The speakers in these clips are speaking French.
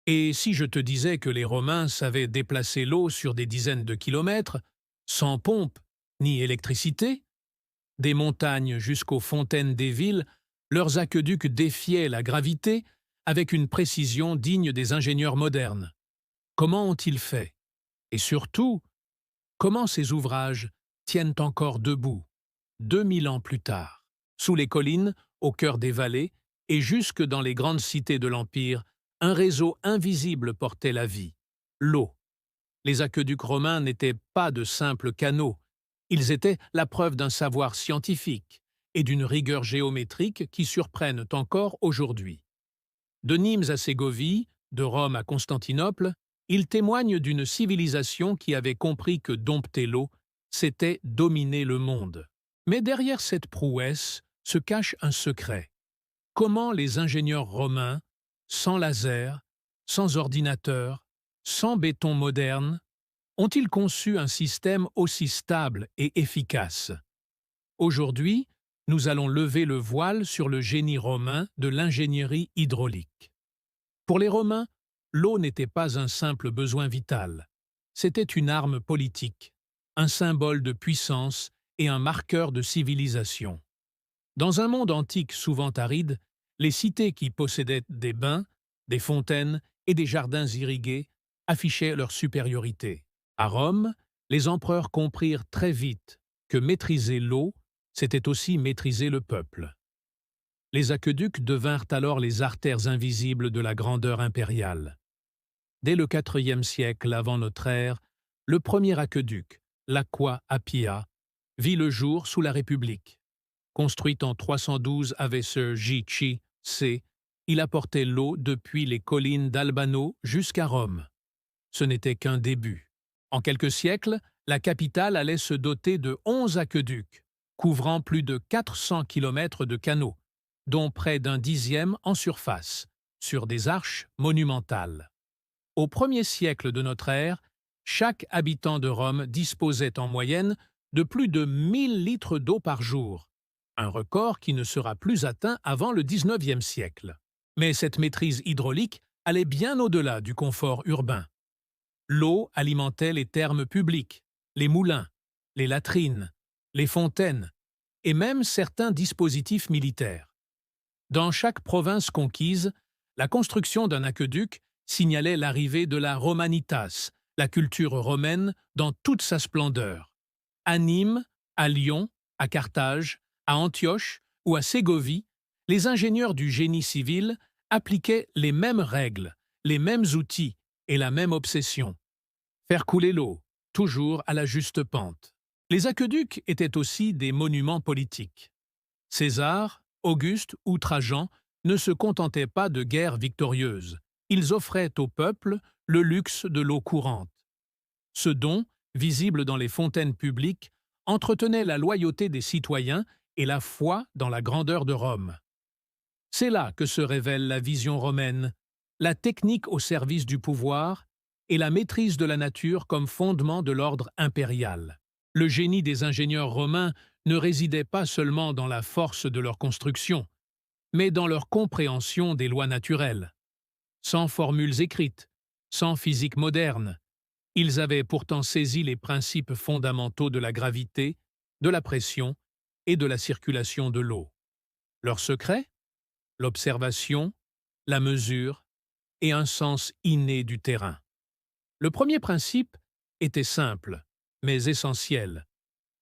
Et si je te disais que les Romains savaient déplacer l'eau sur des dizaines de kilomètres, sans pompe ni électricité, des montagnes jusqu'aux fontaines des villes, leurs aqueducs défiaient la gravité avec une précision digne des ingénieurs modernes. Comment ont-ils fait? Et surtout, comment ces ouvrages tiennent encore debout, 2000 ans plus tard, sous les collines, au cœur des vallées et jusque dans les grandes cités de l'Empire, un réseau invisible portait la vie, l'eau. Les aqueducs romains n'étaient pas de simples canaux, ils étaient la preuve d'un savoir scientifique et d'une rigueur géométrique qui surprennent encore aujourd'hui. De Nîmes à Ségovie, de Rome à Constantinople, ils témoignent d'une civilisation qui avait compris que dompter l'eau, c'était dominer le monde. Mais derrière cette prouesse se cache un secret. Comment les ingénieurs romains, sans laser, sans ordinateur, sans béton moderne, ont-ils conçu un système aussi stable et efficace? Aujourd'hui, nous allons lever le voile sur le génie romain de l'ingénierie hydraulique. Pour les Romains, l'eau n'était pas un simple besoin vital. C'était une arme politique, un symbole de puissance et un marqueur de civilisation. Dans un monde antique souvent aride, les cités qui possédaient des bains, des fontaines et des jardins irrigués affichaient leur supériorité. À Rome, les empereurs comprirent très vite que maîtriser l'eau, c'était aussi maîtriser le peuple. Les aqueducs devinrent alors les artères invisibles de la grandeur impériale. Dès le IVe siècle avant notre ère, le premier aqueduc, l'Aqua Appia, vit le jour sous la République. Construit en 312 AVSE J.C., il apportait l'eau depuis les collines d'Albano jusqu'à Rome. Ce n'était qu'un début. En quelques siècles, la capitale allait se doter de 11 aqueducs, couvrant plus de 400 kilomètres de canaux, dont près d'un dixième en surface, sur des arches monumentales. Au 1er siècle de notre ère, chaque habitant de Rome disposait en moyenne de plus de 1000 litres d'eau par jour, un record qui ne sera plus atteint avant le XIXe siècle. Mais cette maîtrise hydraulique allait bien au-delà du confort urbain. L'eau alimentait les thermes publics, les moulins, les latrines, les fontaines et même certains dispositifs militaires. Dans chaque province conquise, la construction d'un aqueduc signalait l'arrivée de la Romanitas, la culture romaine dans toute sa splendeur. À Nîmes, à Lyon, à Carthage, à Antioche ou à Ségovie, les ingénieurs du génie civil appliquaient les mêmes règles, les mêmes outils et la même obsession. Faire couler l'eau, toujours à la juste pente. Les aqueducs étaient aussi des monuments politiques. César, Auguste ou Trajan ne se contentaient pas de guerres victorieuses. Ils offraient au peuple le luxe de l'eau courante. Ce don, visible dans les fontaines publiques, entretenait la loyauté des citoyens et la foi dans la grandeur de Rome. C'est là que se révèle la vision romaine, la technique au service du pouvoir et la maîtrise de la nature comme fondement de l'ordre impérial. Le génie des ingénieurs romains ne résidait pas seulement dans la force de leur construction, mais dans leur compréhension des lois naturelles. Sans formules écrites, sans physique moderne, ils avaient pourtant saisi les principes fondamentaux de la gravité, de la pression et de la circulation de l'eau. Leur secret? L'observation, la mesure et un sens inné du terrain. Le premier principe était simple, mais essentiel.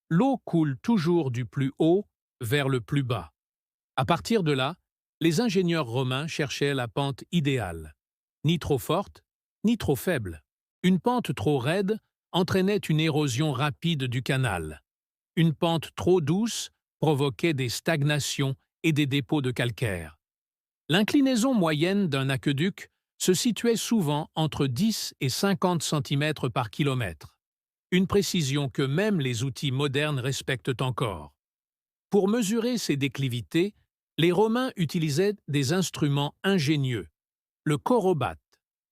L'eau coule toujours du plus haut vers le plus bas. À partir de là, les ingénieurs romains cherchaient la pente idéale. Ni trop forte, ni trop faible. Une pente trop raide entraînait une érosion rapide du canal. Une pente trop douce provoquait des stagnations et des dépôts de calcaire. L'inclinaison moyenne d'un aqueduc se situait souvent entre 10 et 50 cm par kilomètre. Une précision que même les outils modernes respectent encore. Pour mesurer ces déclivités, les Romains utilisaient des instruments ingénieux. Le chorobate,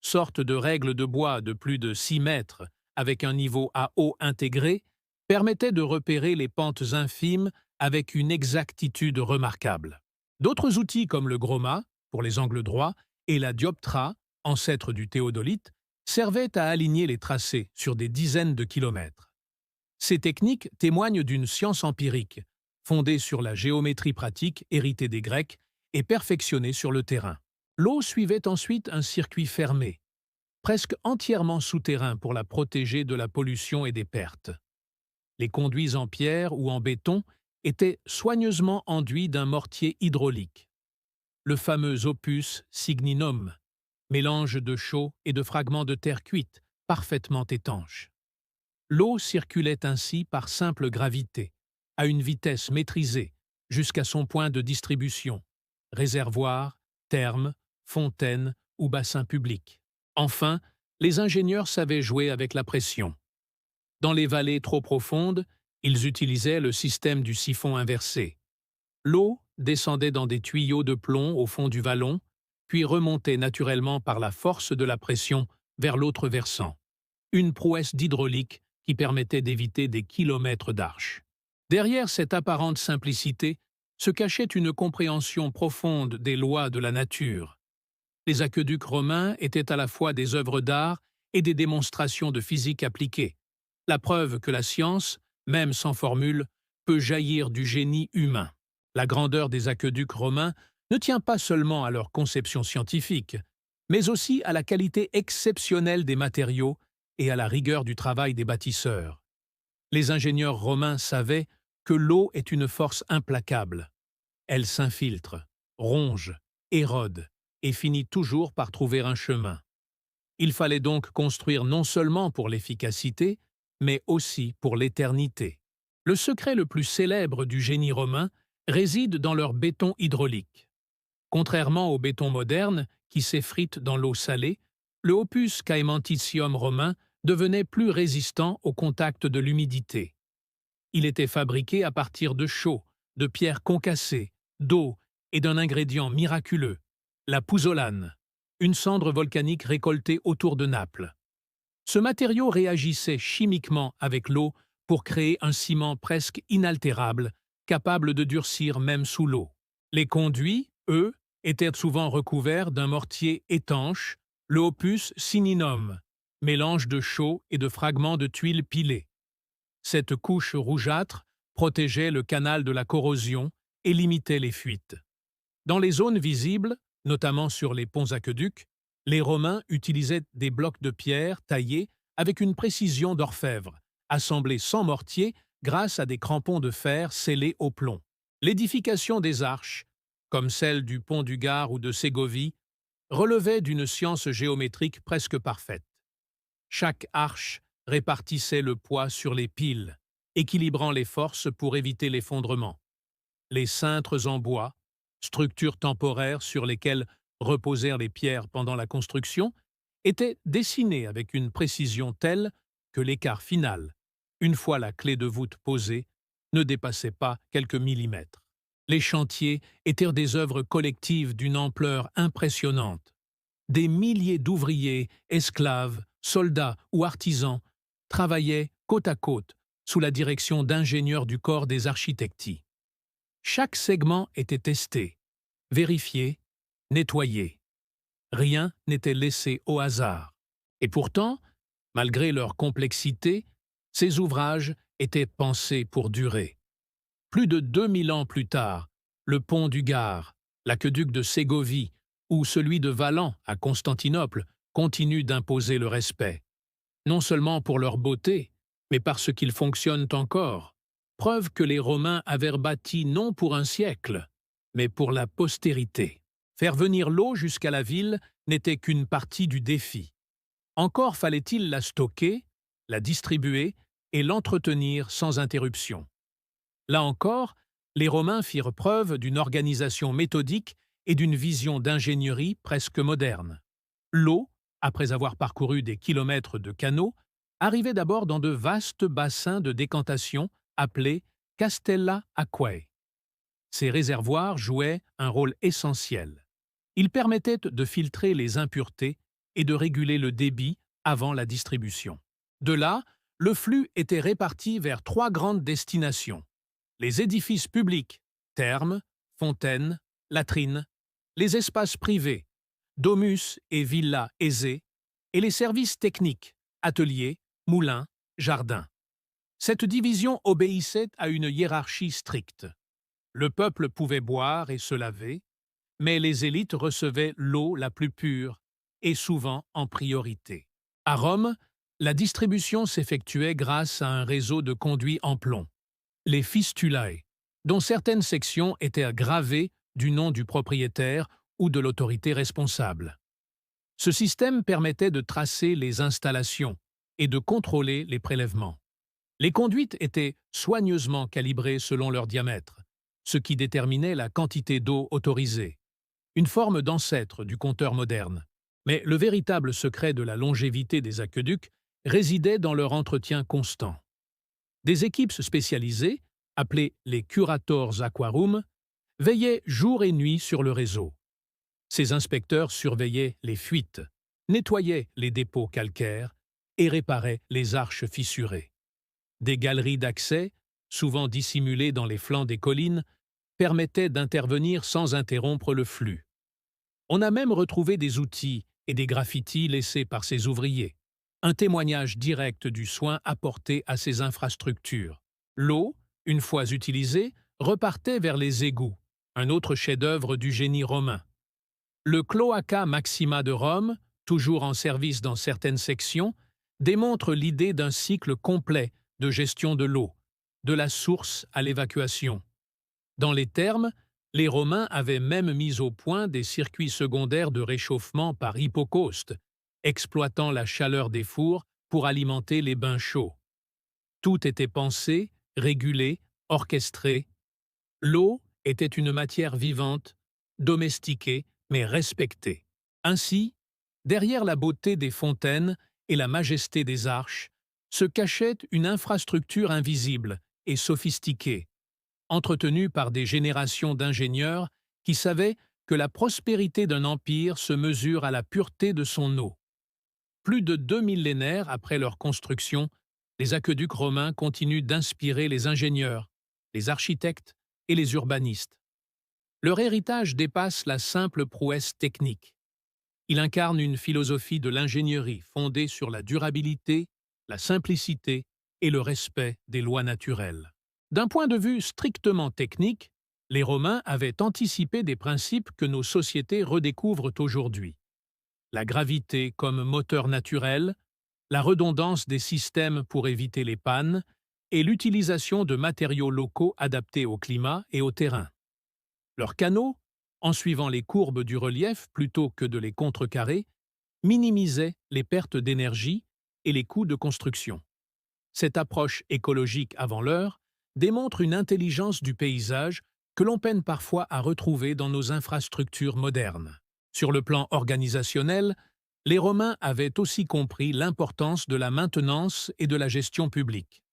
sorte de règle de bois de plus de 6 mètres avec un niveau à eau intégré, permettait de repérer les pentes infimes avec une exactitude remarquable. D'autres outils comme le groma, pour les angles droits, et la dioptra, ancêtre du théodolite, servaient à aligner les tracés sur des dizaines de kilomètres. Ces techniques témoignent d'une science empirique, fondée sur la géométrie pratique héritée des Grecs et perfectionnée sur le terrain. L'eau suivait ensuite un circuit fermé, presque entièrement souterrain pour la protéger de la pollution et des pertes. Les conduits en pierre ou en béton étaient soigneusement enduits d'un mortier hydraulique, le fameux opus signinum, mélange de chaux et de fragments de terre cuite, parfaitement étanches. L'eau circulait ainsi par simple gravité, à une vitesse maîtrisée, jusqu'à son point de distribution, réservoir, therme, fontaine ou bassin public. Enfin, les ingénieurs savaient jouer avec la pression. Dans les vallées trop profondes, ils utilisaient le système du siphon inversé. L'eau descendait dans des tuyaux de plomb au fond du vallon, puis remontait naturellement par la force de la pression vers l'autre versant. Une prouesse d'hydraulique qui permettait d'éviter des kilomètres d'arches. Derrière cette apparente simplicité se cachait une compréhension profonde des lois de la nature. Les aqueducs romains étaient à la fois des œuvres d'art et des démonstrations de physique appliquée, la preuve que la science, même sans formule, peut jaillir du génie humain. La grandeur des aqueducs romains ne tient pas seulement à leur conception scientifique, mais aussi à la qualité exceptionnelle des matériaux et à la rigueur du travail des bâtisseurs. Les ingénieurs romains savaient que l'eau est une force implacable. Elle s'infiltre, ronge, érode et finit toujours par trouver un chemin. Il fallait donc construire non seulement pour l'efficacité, mais aussi pour l'éternité. Le secret le plus célèbre du génie romain réside dans leur béton hydraulique. Contrairement au béton moderne, qui s'effrite dans l'eau salée, le opus caementitium romain devenait plus résistant au contact de l'humidité. Il était fabriqué à partir de chaux, de pierres concassées, d'eau et d'un ingrédient miraculeux, la pouzzolane, une cendre volcanique récoltée autour de Naples. Ce matériau réagissait chimiquement avec l'eau pour créer un ciment presque inaltérable, capable de durcir même sous l'eau. Les conduits, eux, étaient souvent recouverts d'un mortier étanche, le opus signinum, mélange de chaux et de fragments de tuiles pilées. Cette couche rougeâtre protégeait le canal de la corrosion et limitait les fuites. Dans les zones visibles, notamment sur les ponts-aqueducs, les Romains utilisaient des blocs de pierre taillés avec une précision d'orfèvre, assemblés sans mortier grâce à des crampons de fer scellés au plomb. L'édification des arches, comme celle du pont du Gard ou de Ségovie, relevait d'une science géométrique presque parfaite. Chaque arche répartissait le poids sur les piles, équilibrant les forces pour éviter l'effondrement. Les cintres en bois, structures temporaires sur lesquelles reposèrent les pierres pendant la construction, étaient dessinés avec une précision telle que l'écart final, une fois la clé de voûte posée, ne dépassait pas quelques millimètres. Les chantiers étaient des œuvres collectives d'une ampleur impressionnante. Des milliers d'ouvriers, esclaves, soldats ou artisans travaillaient côte à côte sous la direction d'ingénieurs du corps des architecti. Chaque segment était testé, vérifié, nettoyé. Rien n'était laissé au hasard. Et pourtant, malgré leur complexité, ces ouvrages étaient pensés pour durer. Plus de 2000 ans plus tard, le pont du Gard, l'aqueduc de Ségovie ou celui de Valan à Constantinople continuent d'imposer le respect. Non seulement pour leur beauté, mais parce qu'ils fonctionnent encore. Preuve que les Romains avaient bâti non pour un siècle, mais pour la postérité. Faire venir l'eau jusqu'à la ville n'était qu'une partie du défi. Encore fallait-il la stocker, la distribuer et l'entretenir sans interruption. Là encore, les Romains firent preuve d'une organisation méthodique et d'une vision d'ingénierie presque moderne. L'eau, après avoir parcouru des kilomètres de canaux, arrivait d'abord dans de vastes bassins de décantation appelés castella aquae. Ces réservoirs jouaient un rôle essentiel. Ils permettaient de filtrer les impuretés et de réguler le débit avant la distribution. De là, le flux était réparti vers 3 grandes destinations: les édifices publics, thermes, fontaines, latrines, les espaces privés, domus et villas aisées, et les services techniques, ateliers, moulins, jardins. Cette division obéissait à une hiérarchie stricte. Le peuple pouvait boire et se laver, mais les élites recevaient l'eau la plus pure, et souvent en priorité. À Rome, la distribution s'effectuait grâce à un réseau de conduits en plomb, les fistulae, dont certaines sections étaient gravées du nom du propriétaire ou de l'autorité responsable. Ce système permettait de tracer les installations et de contrôler les prélèvements. Les conduites étaient soigneusement calibrées selon leur diamètre, ce qui déterminait la quantité d'eau autorisée, une forme d'ancêtre du compteur moderne. Mais le véritable secret de la longévité des aqueducs résidait dans leur entretien constant. Des équipes spécialisées, appelées les curators aquarum, veillaient jour et nuit sur le réseau. Ces inspecteurs surveillaient les fuites, nettoyaient les dépôts calcaires et réparaient les arches fissurées. Des galeries d'accès, souvent dissimulées dans les flancs des collines, permettaient d'intervenir sans interrompre le flux. On a même retrouvé des outils et des graffitis laissés par ces ouvriers, un témoignage direct du soin apporté à ces infrastructures. L'eau, une fois utilisée, repartait vers les égouts, un autre chef-d'œuvre du génie romain. Le Cloaca Maxima de Rome, toujours en service dans certaines sections, démontre l'idée d'un cycle complet de gestion de l'eau, de la source à l'évacuation. Dans les thermes, les Romains avaient même mis au point des circuits secondaires de réchauffement par hypocauste, exploitant la chaleur des fours pour alimenter les bains chauds. Tout était pensé, régulé, orchestré. L'eau était une matière vivante, domestiquée, mais respectée. Ainsi, derrière la beauté des fontaines et la majesté des arches, se cachait une infrastructure invisible et sophistiquée, entretenue par des générations d'ingénieurs qui savaient que la prospérité d'un empire se mesure à la pureté de son eau. Plus de 2 millénaires après leur construction, les aqueducs romains continuent d'inspirer les ingénieurs, les architectes et les urbanistes. Leur héritage dépasse la simple prouesse technique. Il incarne une philosophie de l'ingénierie fondée sur la durabilité, la simplicité et le respect des lois naturelles. D'un point de vue strictement technique, les Romains avaient anticipé des principes que nos sociétés redécouvrent aujourd'hui. La gravité comme moteur naturel, la redondance des systèmes pour éviter les pannes et l'utilisation de matériaux locaux adaptés au climat et au terrain. Leurs canaux, en suivant les courbes du relief plutôt que de les contrecarrer, minimisaient les pertes d'énergie et les coûts de construction. Cette approche écologique avant l'heure démontre une intelligence du paysage que l'on peine parfois à retrouver dans nos infrastructures modernes. Sur le plan organisationnel, les Romains avaient aussi compris l'importance de la maintenance et de la gestion publique.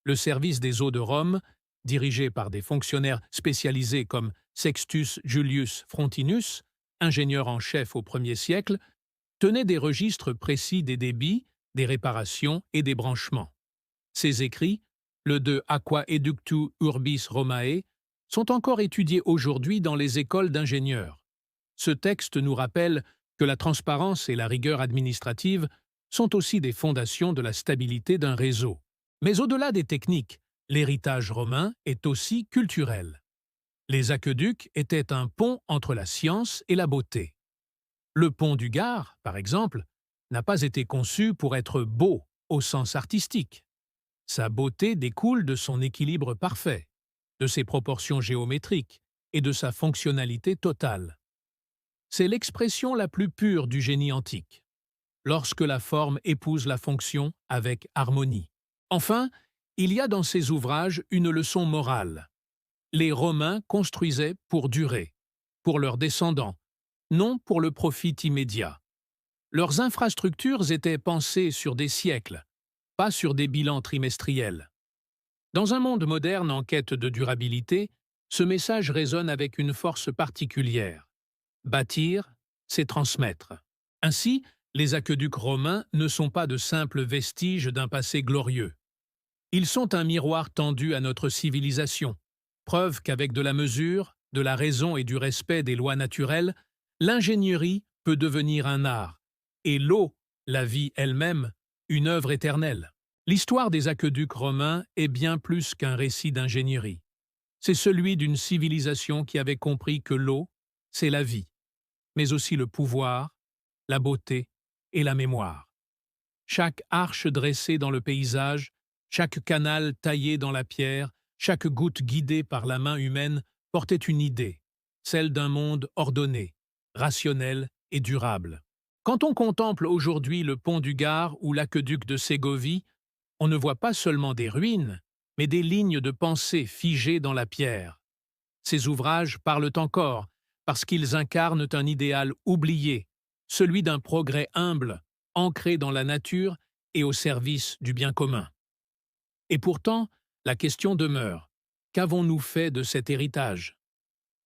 Le service des eaux de Rome, dirigé par des fonctionnaires spécialisés comme Sextus Julius Frontinus, ingénieur en chef au 1er siècle, tenait des registres précis des débits, des réparations et des branchements. Ces écrits, le De Aqua Eductu Urbis Romae, sont encore étudiés aujourd'hui dans les écoles d'ingénieurs. Ce texte nous rappelle que la transparence et la rigueur administrative sont aussi des fondations de la stabilité d'un réseau. Mais au-delà des techniques, l'héritage romain est aussi culturel. Les aqueducs étaient un pont entre la science et la beauté. Le pont du Gard, par exemple, n'a pas été conçu pour être beau au sens artistique. Sa beauté découle de son équilibre parfait, de ses proportions géométriques et de sa fonctionnalité totale. C'est l'expression la plus pure du génie antique, lorsque la forme épouse la fonction avec harmonie. Enfin, il y a dans ces ouvrages une leçon morale. Les Romains construisaient pour durer, pour leurs descendants, non pour le profit immédiat. Leurs infrastructures étaient pensées sur des siècles, pas sur des bilans trimestriels. Dans un monde moderne en quête de durabilité, ce message résonne avec une force particulière. Bâtir, c'est transmettre. Ainsi, les aqueducs romains ne sont pas de simples vestiges d'un passé glorieux. Ils sont un miroir tendu à notre civilisation, preuve qu'avec de la mesure, de la raison et du respect des lois naturelles, l'ingénierie peut devenir un art, et l'eau, la vie elle-même, une œuvre éternelle. L'histoire des aqueducs romains est bien plus qu'un récit d'ingénierie. C'est celui d'une civilisation qui avait compris que l'eau, c'est la vie, mais aussi le pouvoir, la beauté et la mémoire. Chaque arche dressée dans le paysage, chaque canal taillé dans la pierre, chaque goutte guidée par la main humaine portait une idée, celle d'un monde ordonné, rationnel et durable. Quand on contemple aujourd'hui le pont du Gard ou l'aqueduc de Ségovie, on ne voit pas seulement des ruines, mais des lignes de pensée figées dans la pierre. Ces ouvrages parlent encore, parce qu'ils incarnent un idéal oublié, celui d'un progrès humble, ancré dans la nature et au service du bien commun. Et pourtant, la question demeure. Qu'avons-nous fait de cet héritage?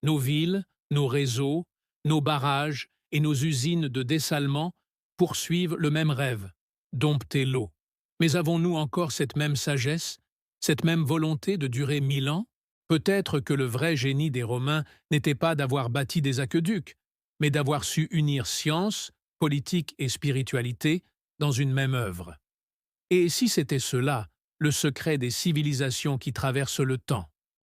Nos villes, nos réseaux, nos barrages et nos usines de dessalement poursuivent le même rêve, dompter l'eau. Mais avons-nous encore cette même sagesse, cette même volonté de durer 1000 ans? Peut-être que le vrai génie des Romains n'était pas d'avoir bâti des aqueducs, mais d'avoir su unir science, politique et spiritualité dans une même œuvre. Et si c'était cela, le secret des civilisations qui traversent le temps?